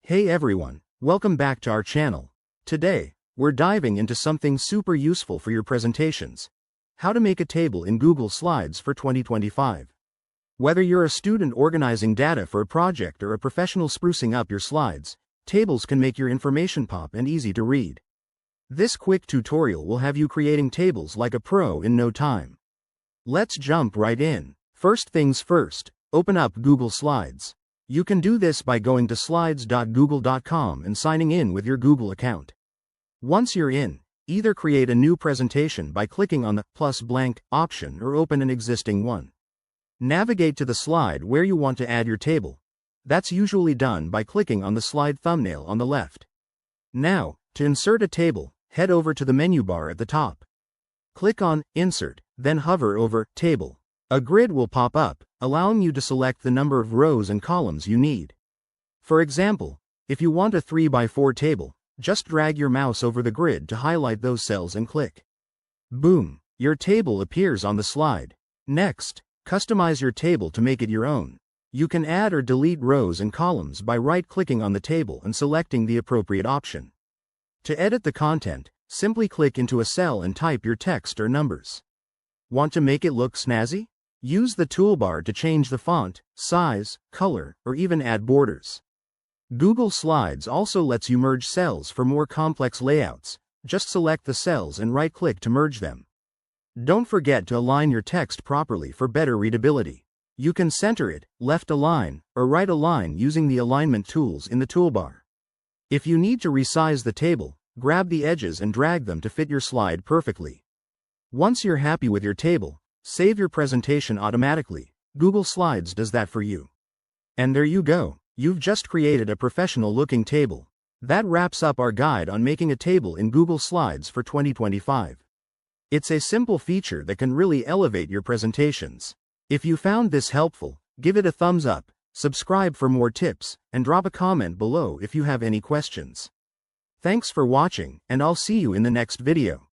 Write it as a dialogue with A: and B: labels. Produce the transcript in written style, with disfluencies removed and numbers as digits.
A: Hey everyone, welcome back to our channel. Today, we're diving into something super useful for your presentations. How to make a table in Google Slides for 2025. Whether you're a student organizing data for a project or a professional sprucing up your slides, tables can make your information pop and easy to read. This quick tutorial will have you creating tables like a pro in no time. Let's jump right in. First things first, open up Google Slides. You can do this by going to slides.google.com and signing in with your Google account. Once you're in, either create a new presentation by clicking on the plus blank option or open an existing one. Navigate to the slide where you want to add your table. That's usually done by clicking on the slide thumbnail on the left. Now, to insert a table, head over to the menu bar at the top. Click on Insert, then hover over Table. A grid will pop up, allowing you to select the number of rows and columns you need. For example, if you want a 3x4 table, just drag your mouse over the grid to highlight those cells and click. Boom! Your table appears on the slide. Next, customize your table to make it your own. You can add or delete rows and columns by right-clicking on the table and selecting the appropriate option. To edit the content, simply click into a cell and type your text or numbers. Want to make it look snazzy? Use the toolbar to change the font, size, color, or even add borders. Google Slides also lets you merge cells for more complex layouts. Just select the cells and right-click to merge them. Don't forget to align your text properly for better readability. You can center it, left align, or right align using the alignment tools in the toolbar. If you need to resize the table, grab the edges and drag them to fit your slide perfectly. Once you're happy with your table, save your presentation automatically. Google Slides does that for you. And there you go. You've just created a professional-looking table. That wraps up our guide on making a table in Google Slides for 2025. It's a simple feature that can really elevate your presentations. If you found this helpful, give it a thumbs up, subscribe for more tips, and drop a comment below if you have any questions. Thanks for watching, and I'll see you in the next video.